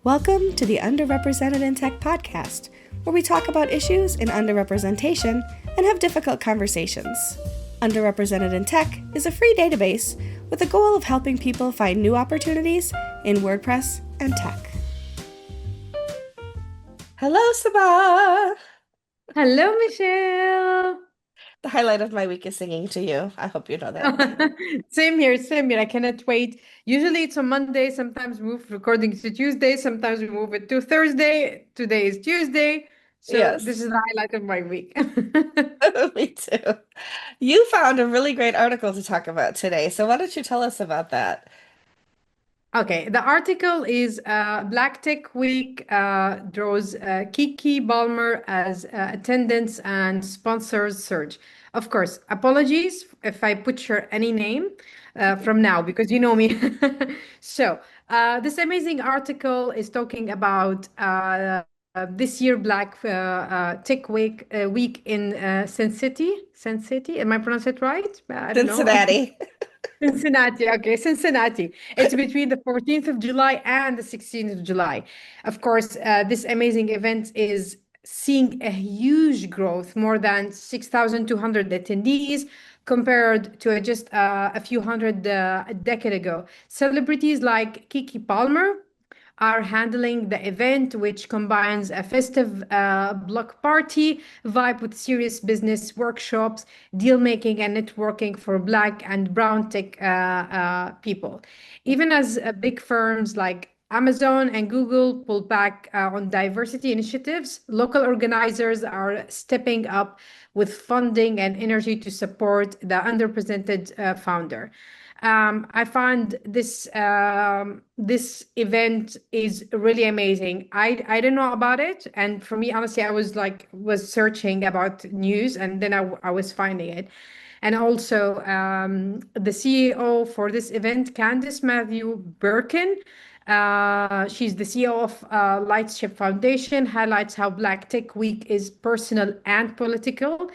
Welcome to the Underrepresented in Tech podcast, where we talk about issues in underrepresentation and have difficult conversations. Underrepresented in Tech is a free database with the goal of helping people find new opportunities in WordPress and tech. Hello, Samah! Hello, Michelle. The highlight of my week is singing to you. I hope you know that. Same here, same here. I cannot wait. Usually it's on Monday, sometimes we move recording to Tuesday, sometimes we move it to Thursday. Today is Tuesday. So this Yes, is the highlight of my week. me too. You found a really great article to talk about today, so why don't you tell us about that? Okay, the article is Black Tech Week draws Kiki Balmer as attendance and sponsors surge. Of course, apologies if I butcher any name from now because you know me. So, this amazing article is talking about this year Black Tech Week in Cincinnati. Cincinnati, am I pronouncing it right? I don't know. Cincinnati. Cincinnati, okay, Cincinnati. It's between the 14th of July and the 16th of July. Of course, this amazing event is seeing a huge growth, more than 6,200 attendees compared to just a few hundred a decade ago. Celebrities like Kiki Palmer are handling the event, which combines a festive block party vibe with serious business workshops, deal making, and networking for Black and Brown tech people. Even as big firms like Amazon and Google pull back on diversity initiatives, local organizers are stepping up with funding and energy to support the underrepresented founder. I find this event is really amazing. I don't know about it, and for me, honestly, I was searching about news, and then I was finding it. And also, the CEO for this event, Candice Matthew Birkin, she's the CEO of Lightship Foundation, highlights how Black Tech Week is personal and political.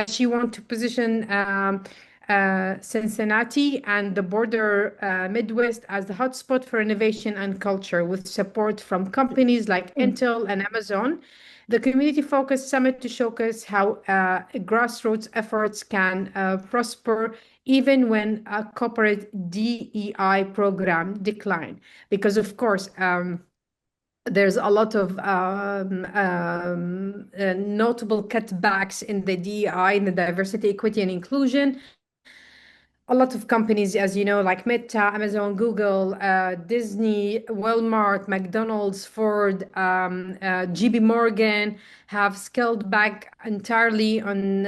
She wants to position Cincinnati and the border Midwest as the hotspot for innovation and culture, with support from companies like Intel and Amazon. The community focused summit to showcase how grassroots efforts can prosper even when a corporate DEI program decline. Because, of course, there's a lot of notable cutbacks in the DEI, in the diversity, equity, and inclusion. A lot of companies, as you know, like Meta, Amazon, Google, Disney, Walmart, McDonald's, Ford, JP Morgan have scaled back entirely on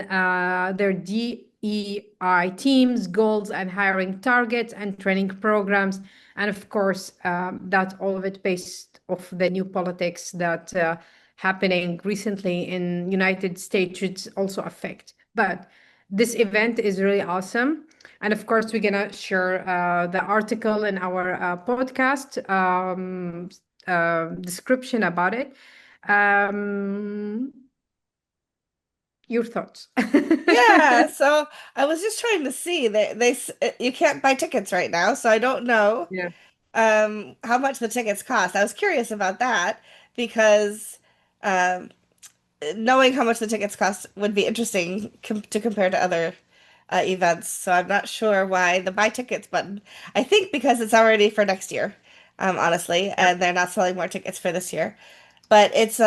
their DEI teams, goals, and hiring targets and training programs. And of course, that all of it based off the new politics that happening recently in United States, which also affect. But this event is really awesome. And of course, we're gonna share the article in our podcast description about it. Um, your thoughts? Yeah, so I was just trying to see you can't buy tickets right now, so I don't know Yeah. how much the tickets cost. I was curious about that because um knowing how much the tickets cost would be interesting to compare to other events. So I'm not sure why the buy tickets button. I think because it's already for next year, honestly, Yeah. and they're not selling more tickets for this year. But it's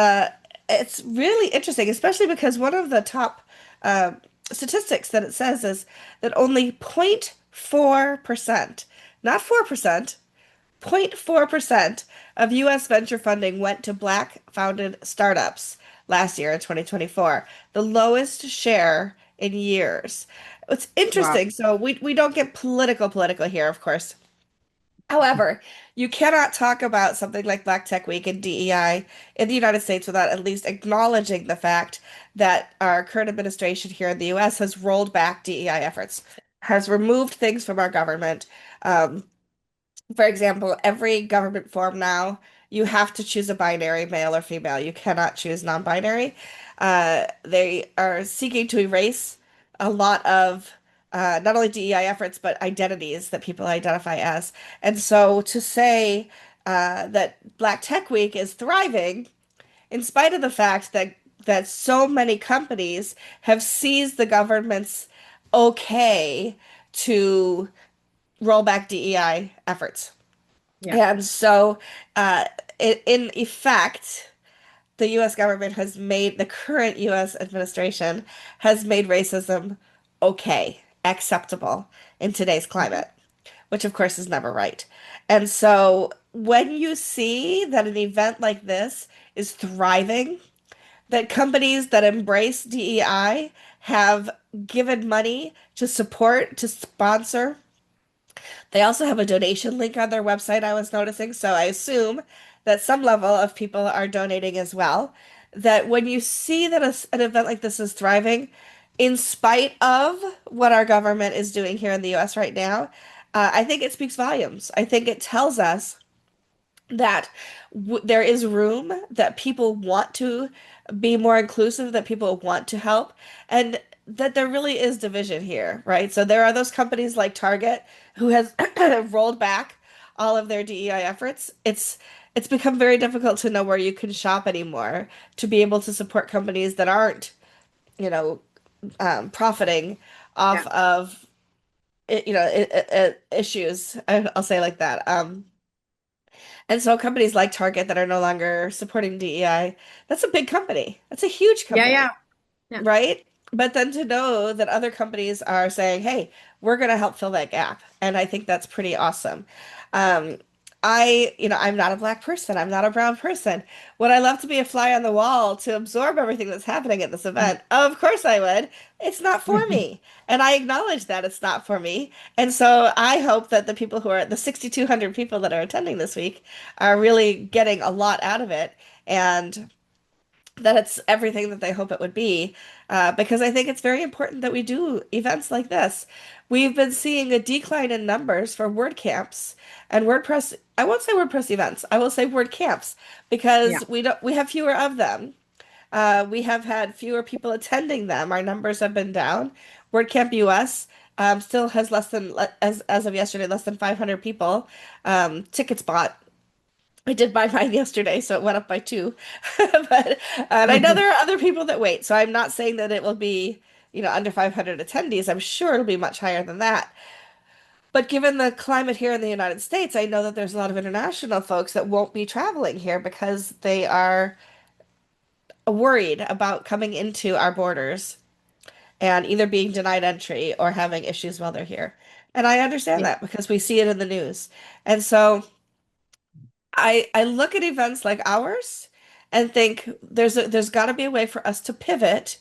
really interesting, especially because one of the top uh, statistics that it says is that only 0.4%, not 4%, 0.4% of US venture funding went to Black founded startups last year in 2024, the lowest share in years. It's Wow. interesting. So we don't get political here, of course. However, you cannot talk about something like Black Tech Week and DEI in the United States without at least acknowledging the fact that our current administration here in the US has rolled back DEI efforts, has removed things from our government. Um, for example, every government form now, you have to choose a binary, male or female. You cannot choose non-binary. They are seeking to erase a lot of not only DEI efforts, but identities that people identify as. And so to say that Black Tech Week is thriving in spite of the fact that so many companies have seized the government's okay to roll back DEI efforts. Yeah. And so, uh, in effect, the US government has made, the current US administration has made racism okay, acceptable in today's climate, which of course is never right. And so when you see that an event like this is thriving, that companies that embrace DEI have given money to support, to sponsor. They also have a donation link on their website, I was noticing. So I assume that some level of people are donating as well. That when you see that an event like this is thriving, in spite of what our government is doing here in the US right now, I think it speaks volumes. I think it tells us that there is room, that people want to be more inclusive, that people want to help, and that there really is division here, right? So there are those companies like Target who has rolled back all of their DEI efforts. It's become very difficult to know where you can shop anymore to be able to support companies that aren't, you know, profiting off Yeah. of issues. I'll say like that. And so companies like Target that are no longer supporting DEI, that's a big company. That's a huge Yeah. Yeah. company, Yeah. right? But then to know that other companies are saying, "Hey, we're going to help fill that gap." And I think that's pretty awesome. Um, I'm not a black person. I'm not a brown person. Would I love to be a fly on the wall to absorb everything that's happening at this event? Of course I would. It's not for me. And I acknowledge that it's not for me. And so I hope that the 6,200 people that are attending this week are really getting a lot out of it. And that it's everything that they hope it would be, because I think it's very important that we do events like this. We've been seeing a decline in numbers for WordCamps and WordPress. I won't say WordPress events. I will say WordCamps Yeah. because we have fewer of them. We have had fewer people attending them. Our numbers have been down. WordCamp US still has as of yesterday, less than 500 people. Tickets bought. I did buy mine yesterday, so it went up by two. But and I know there are other people that wait, so I'm not saying that it will be, under 500 attendees. I'm sure it'll be much higher than that. But given the climate here in the United States, I know that there's a lot of international folks that won't be traveling here because they are worried about coming into our borders and either being denied entry or having issues while they're here. And I understand Yeah. that because we see it in the news. And so I look at events like ours and think there's got to be a way for us to pivot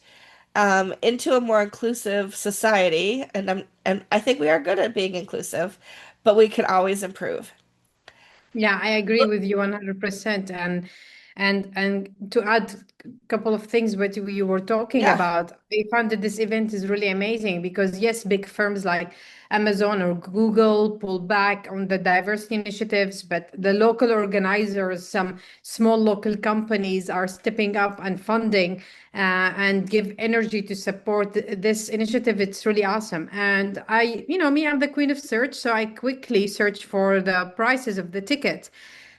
into a more inclusive society, and I think we are good at being inclusive, but we can always improve. Yeah, I agree with you 100%. And to add a couple of things what you were talking Yeah. about, I found that this event is really amazing because yes, big firms like Amazon or Google pull back on the diversity initiatives, but the local organizers, some small local companies are stepping up and funding and give energy to support this initiative. It's really awesome. And me, I'm the queen of search, so I quickly searched for the prices of the ticket.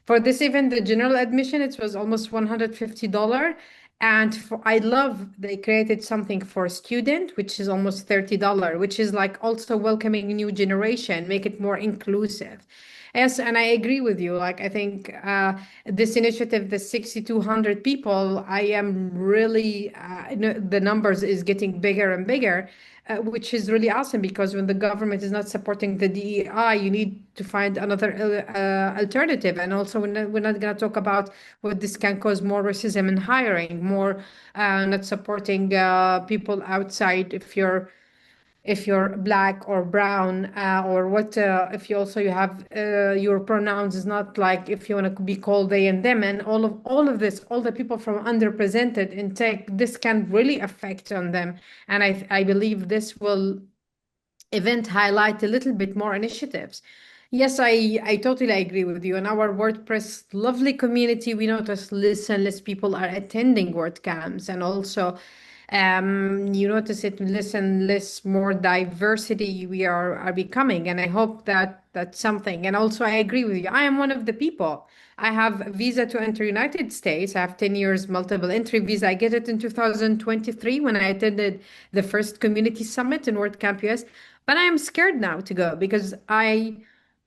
For this event, the general admission, it was almost $150. And I love they created something for student, which is almost $30, which is like also welcoming new generation, make it more inclusive. Yes, and I agree with you. Like, I think this initiative, the 6,200 people, I am really, the numbers is getting bigger and bigger, which is really awesome because when the government is not supporting the DEI, you need to find another alternative. And also, we're not going to talk about what this can cause more racism in hiring, more not supporting people outside if you're black or brown or what if you have your pronouns is not like if you want to be called they and them and all of this, all the people from underrepresented in tech, this can really affect on them. And I believe this will event highlight a little bit more initiatives. Yes, I totally agree with you. In our WordPress lovely community, we notice less and less people are attending WordCamps, and also You notice it less and less more diversity we are becoming, and I hope that that's something. And also, I agree with you. I am one of the people. I have a visa to enter United States. I have 10 years multiple entry visa. I get it in 2023 when I attended the first community summit in WordCamp US. But I am scared now to go because I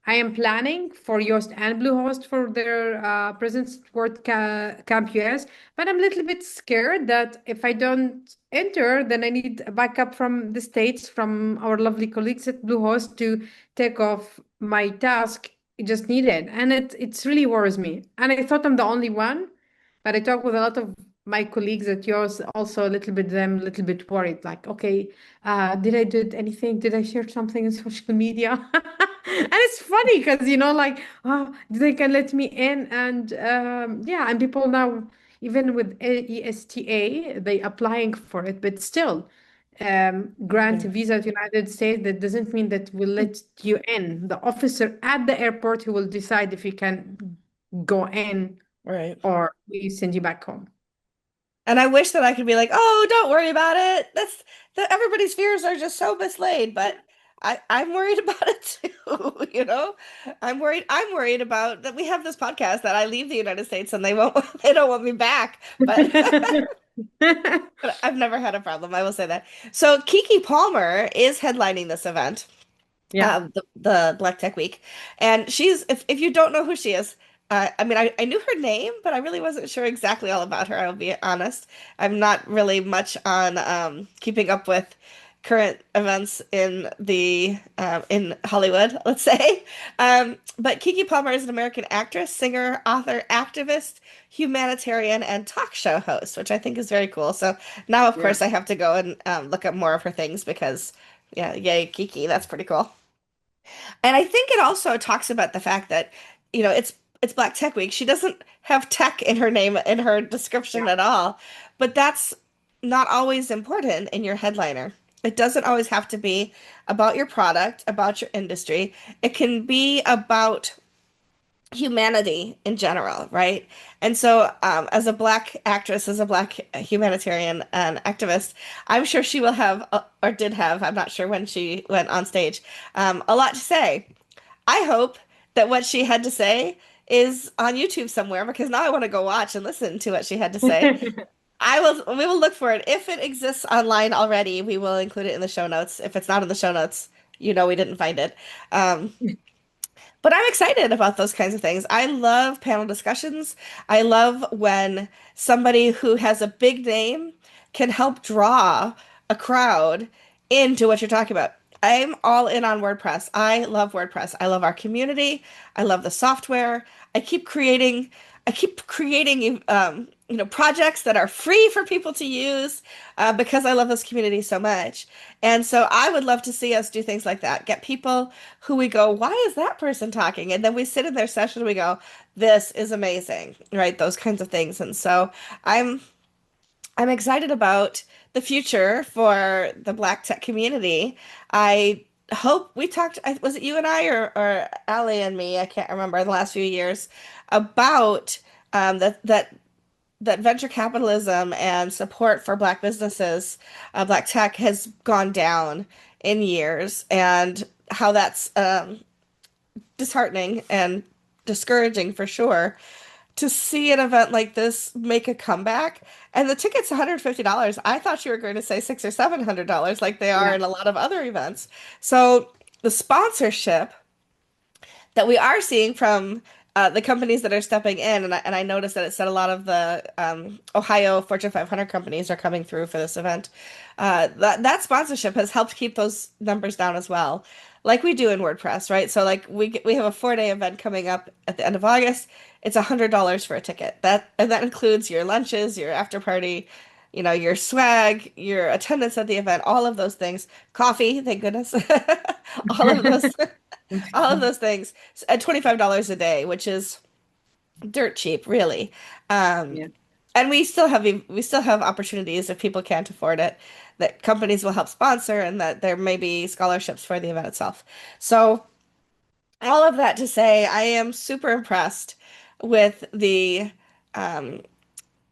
am planning for Yoast and Bluehost for their presence at Camp US, but I'm a little bit scared that if I don't enter, then I need a backup from the States, from our lovely colleagues at Bluehost to take off my task just needed. And it's really worries me. And I thought I'm the only one, but I talk with a lot of my colleagues at yours also a little bit them a little bit worried like okay did I did anything, did I share something in social media? And it's funny because like oh they can let me in and yeah, and people now even with ESTA they applying for it, but still grant Yeah. a visa to United States, that doesn't mean that we'll let you in. The officer at the airport who will decide if you can go in Right. or we send you back home. And I wish that I could be like, oh, don't worry about it. That's that everybody's fears are just so mislaid, but I'm worried about it too, you know? I'm worried about that we have this podcast that I leave the United States and they don't want me back. But but I've never had a problem, I will say that. So Kiki Palmer is headlining this event. Yeah. The Black Tech Week. And she's, if you don't know who she is, I mean, I knew her name, but I really wasn't sure exactly all about her, I'll be honest. I'm not really much on keeping up with current events in Hollywood, let's say. But Kiki Palmer is an American actress, singer, author, activist, humanitarian, and talk show host, which I think is very cool. So now, of Yeah. course, I have to go and look up more of her things because, yeah, yay, Kiki, that's pretty cool. And I think it also talks about the fact that, it's Black Tech Week. She doesn't have tech in her name in her description at all, but that's not always important in your headliner. It doesn't always have to be about your product, about your industry. It can be about humanity in general, right? And so, as a Black actress, as a Black humanitarian and activist, I'm sure she will have, or did have, I'm not sure when she went on stage, a lot to say. I hope that what she had to say is on YouTube somewhere because now I want to go watch and listen to what she had to say. We will look for it. If it exists online already, we will include it in the show notes. If it's not in the show notes, we didn't find it. Um, but I'm excited about those kinds of things. I love panel discussions. I love when somebody who has a big name can help draw a crowd into what you're talking about. I'm all in on WordPress. I love WordPress. I love our community. I love the software. I keep creating I keep creating projects that are free for people to use because I love this community so much. And so I would love to see us do things like that. Get people who we go, why is that person talking? And then we sit in their session and we go, this is amazing, right? Those kinds of things. And so I'm I'm excited about the future for the Black tech community. I hope we talked, was it you and I or Allie and me? I can't remember the last few years about that venture capitalism and support for Black businesses, Black tech has gone down in years, and how that's disheartening and discouraging for sure to see an event like this make a comeback. And the ticket's $150. I thought you were going to say six or $700 like they are Yeah. in a lot of other events. So the sponsorship that we are seeing from the companies that are stepping in, and I noticed that it said a lot of the Ohio Fortune 500 companies are coming through for this event. That sponsorship has helped keep those numbers down as well, like we do in WordPress, right? So like we have a 4-day event coming up at the end of August. It's $100 for a ticket. That includes your lunches, your after party, your swag, your attendance at the event, all of those things, coffee, thank goodness, all of those all of those things at $25 a day, which is dirt cheap, really. Um, Yeah. and we still have opportunities if people can't afford it, that companies will help sponsor and that there may be scholarships for the event itself. So all of that to say, I am super impressed with um,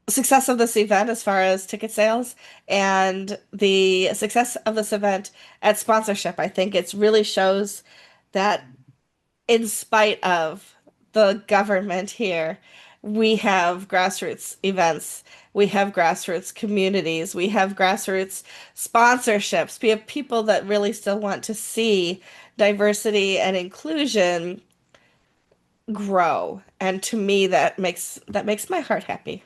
success of this event as far as ticket sales and the success of this event at sponsorship. I think it really shows that in spite of the government here, we have grassroots events, we have grassroots communities, we have grassroots sponsorships. We have people that really still want to see diversity and inclusion grow. And to me, that makes my heart happy.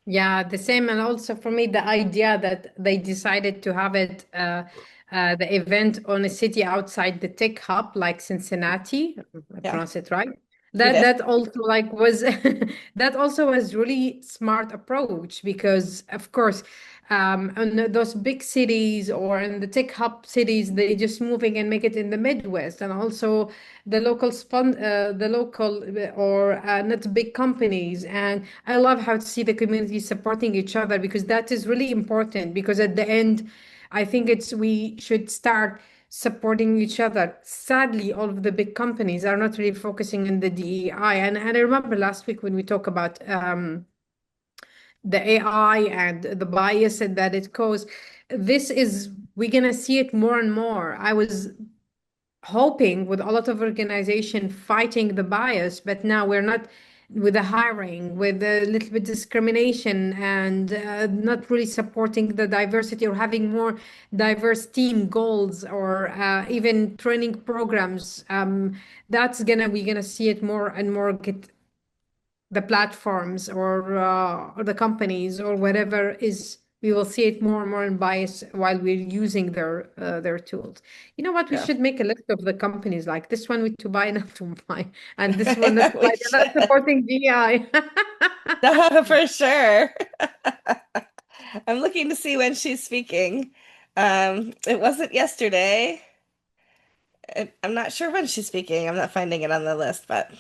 Yeah, the same. And also for me, the idea that they decided to have it, the event on a city outside the tech hub, like Cincinnati, I Yeah, pronounce it right. you That did. that also like was that also was really smart approach because of course in those big cities or in the tech hub cities, they just moving and make it in the Midwest, and also the local or not big companies. And I love how to see the community supporting each other because that is really important. Because at the end, I think it's we should start supporting each other. Sadly, all of the big companies are not really focusing on the DEI. And I remember last week when we talked about the AI and the bias that it caused. This is we're gonna see it more and more. I was hoping with a lot of organization fighting the bias, but now we're not with the hiring, with a little bit discrimination and not really supporting the diversity or having more diverse team goals or even training programs. That's gonna we're gonna see it more and more get the platforms or the companies or whatever is we will see it more and more in bias while we're using their tools. You know what? We Yeah. should make a list of the companies like this one with to buy, not to buy, and this one not to buy. We They're not should. supporting GI. No, for sure. I'm looking to see when she's speaking. It wasn't yesterday. I'm not sure when she's speaking. I'm not finding it on the list, but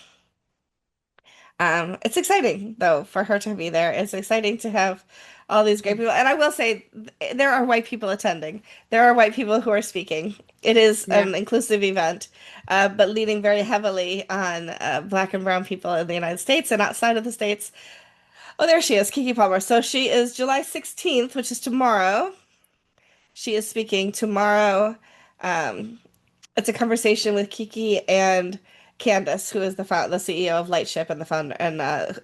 it's exciting though for her to be there. It's exciting to have all these great people. And I will say there are white people attending. There are white people who are speaking. It is Yeah. an inclusive event, but leaning very heavily on Black and brown people in the United States and outside of the States. Oh, there she is, Kiki Palmer. So she is July 16th, which is tomorrow. She is speaking tomorrow. Um, it's a conversation with Kiki and Candace, who is the CEO of Lightship and the founder and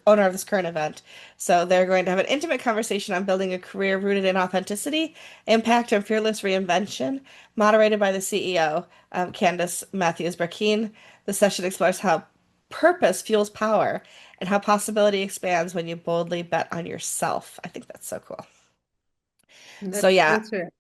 owner of this current event. So they're going to have an intimate conversation on building a career rooted in authenticity, impact, and fearless reinvention, moderated by the CEO, Candace Matthews Burkeen. The session explores how purpose fuels power and how possibility expands when you boldly bet on yourself. I think that's so cool. So yeah, That's right.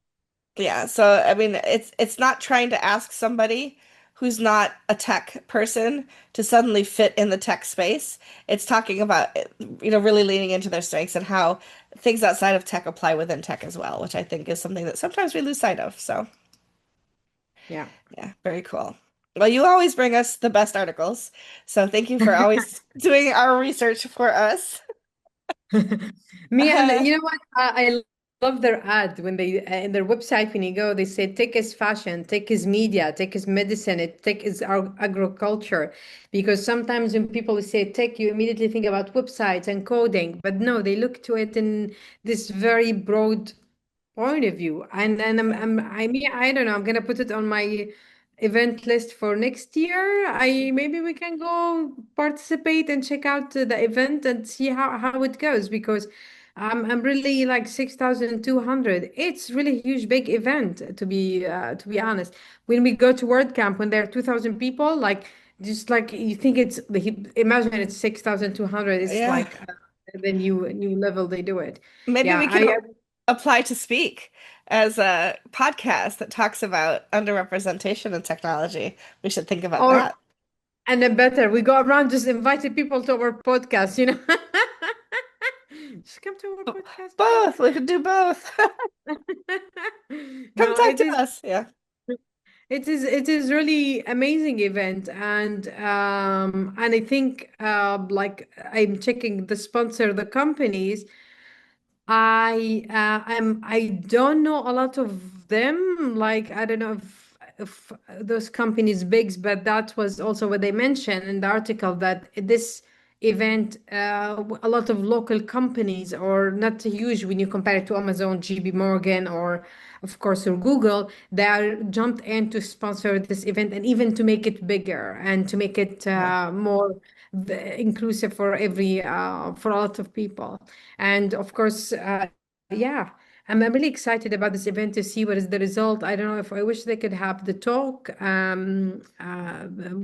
yeah, so I mean, it's not trying to ask somebody who's not a tech person to suddenly fit in the tech space. It's talking about, really leaning into their strengths and how things outside of tech apply within tech as well, which I think is something that sometimes we lose sight of. So, Yeah. yeah, very cool. Well, you always bring us the best articles, so thank you for always doing our research for us. Me and Uh, you know what? I love their ad when they in their website when you go, they say tech is fashion, tech is media, tech is medicine, tech is our agriculture. Because sometimes when people say tech, you immediately think about websites and coding, but no, they look to it in this very broad point of view. And I mean, I don't know, I'm gonna put it on my event list for next year. I maybe we can go participate and check out the event and see how it goes because I'm really like 6,200. It's really huge, big event to be honest. When we go to WordCamp, when there are 2,000 people, like just like you think it's imagine it's 6,200. It's yeah. like the new level they do it. Maybe Yeah, we can apply to speak as a podcast that talks about underrepresentation in technology. We should think about or that. and then better, we go around just inviting people to our podcast, you know. Just come to our podcast, please. Both. We could do both. Come No, talk to us. Yeah. it is really amazing event and I think like I'm checking the sponsor, the companies. I don't know a lot of them. Like I don't know if those companies bigs, but that was also what they mentioned in the article that this event, a lot of local companies, or not huge when you compare it to Amazon, GB Morgan, or of course, or Google, they are jumped in to sponsor this event and even to make it bigger and to make it Yeah. more inclusive for for a lot of people. And of course, yeah, I'm really excited about this event to see what is the result. I don't know if I wish they could have the talk.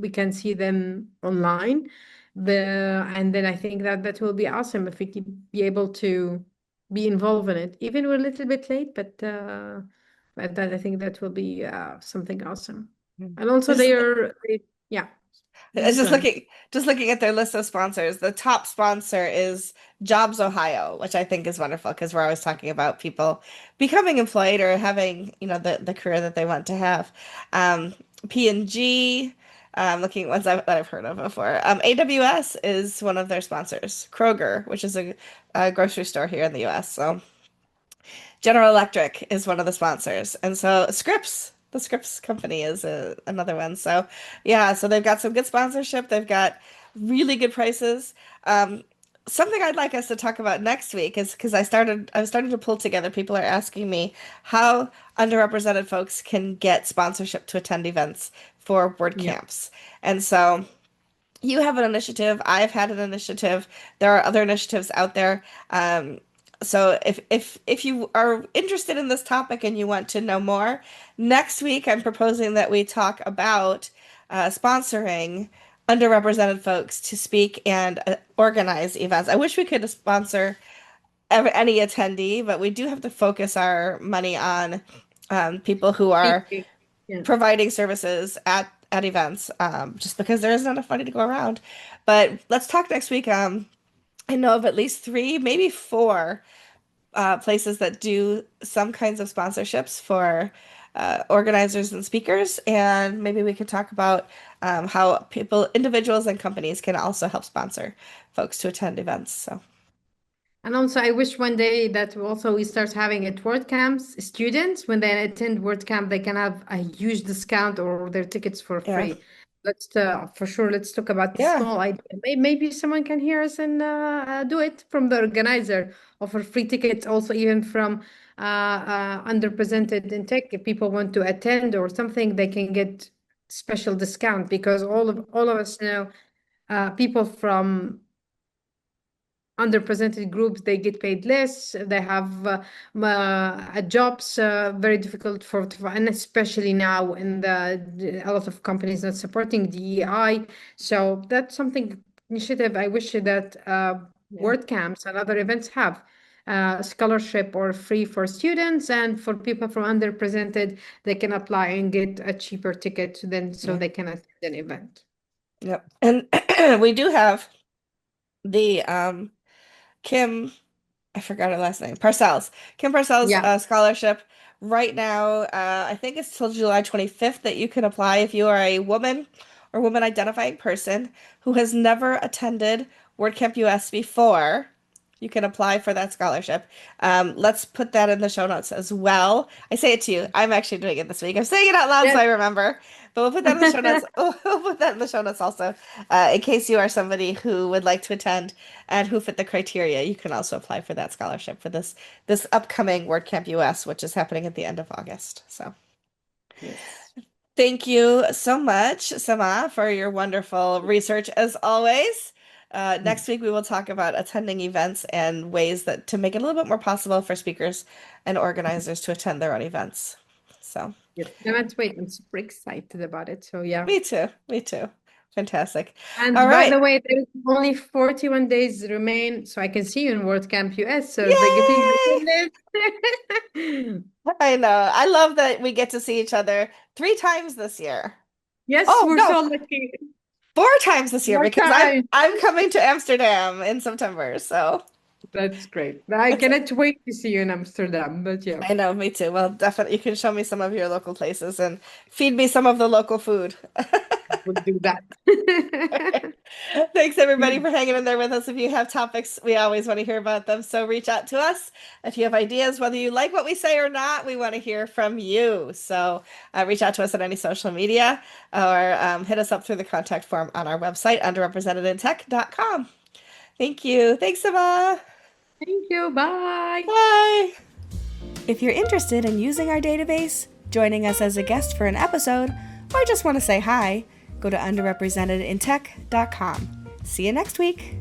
We can see them online. And then I think that that will be awesome if we could be able to be involved in it. Even we're a little bit late, but that I think that will be something awesome. Mm. And also Just yeah, it's go ahead. just looking at their list of sponsors. The top sponsor is Jobs Ohio, which I think is wonderful because we're always talking about people becoming employed or having, the career that they want to have. Um, P&G, looking at ones that I've heard of before. AWS is one of their sponsors. Kroger, which is a grocery store here in the US. So General Electric is one of the sponsors. And so the Scripps company is another one. So yeah, so they've got some good sponsorship. They've got really good prices. Um, Something I'd like us to talk about next week is because I was starting to pull together. People are asking me how underrepresented folks can get sponsorship to attend events for word Yeah. camps. And so you have an initiative. I've had an initiative. There are other initiatives out there. So if you are interested in this topic and you want to know more, next week I'm proposing that we talk about sponsoring underrepresented folks to speak and organize events. I wish we could sponsor any attendee, but we do have to focus our money on people who are Speaking. Yeah. providing services at events, just because there isn't enough money to go around. But let's talk next week. I know of at least three, maybe four places that do some kinds of sponsorships for organizers and speakers, and maybe we could talk about how individuals and companies can also help sponsor folks to attend events. So And also, I wish one day that also we start having at WordCamps, students, when they attend WordCamp, they can have a huge discount or their tickets for yeah, free. For sure, let's talk about the yeah, small idea. Maybe someone can hear us and do it from the organizer, offer free tickets, also even from underrepresented in tech. If people want to attend or something, they can get special discount because all of us know people from underrepresented groups, they get paid less, they have jobs very difficult and especially now in a lot of companies not supporting DEI. So that's something initiative I wish that yeah, word camps and other events have scholarship or free for students, and for people from underrepresented they can apply and get a cheaper ticket then so yeah, they can attend an event. yep. And we do have the Kim. I forgot her last name. Parcells. Kim Parcells Yeah. scholarship. Right now, I think it's till July 25th that you can apply if you are a woman or woman identifying person who has never attended WordCamp US before. You can apply for that scholarship. Let's put that in the show notes as well. I say it to you. I'm actually doing it this week. I'm saying it out loud so Yes. I remember. But we'll put that in the show notes. We'll put that in the show notes also, in case you are somebody who would like to attend and who fit the criteria. You can also apply for that scholarship for this upcoming WordCamp US, which is happening at the end of August. So Yes. thank you so much, Samah, for your wonderful research as always. Next week we will talk about attending events and ways that to make it a little bit more possible for speakers and organizers to attend their own events. So Yes, cannot wait. I'm super excited about it. So yeah. me too, me too. Fantastic. All And by right. the way, there's only 41 days remain, so I can see you in WordCamp US. So the getting Yay! this. I know. I love that we get to see each other 3 times this year. Yes, Oh, we're no, so lucky. 4 times this year More because time. I'm coming to Amsterdam in September. So That's great. I it's cannot wait to see you in Amsterdam. But yeah, I know, me too. Well, definitely you can show me some of your local places and feed me some of the local food. we'll do that. Thanks everybody for hanging in there with us. If you have topics, we always want to hear about them. So reach out to us. If you have ideas, whether you like what we say or not, we want to hear from you. So reach out to us on any social media or hit us up through the contact form on our website, underrepresentedintech.com. Thank you. Thanks, Samah. Thank you. Bye. Bye. If you're interested in using our database, joining us as a guest for an episode, or just want to say hi, go to underrepresentedintech.com. See you next week.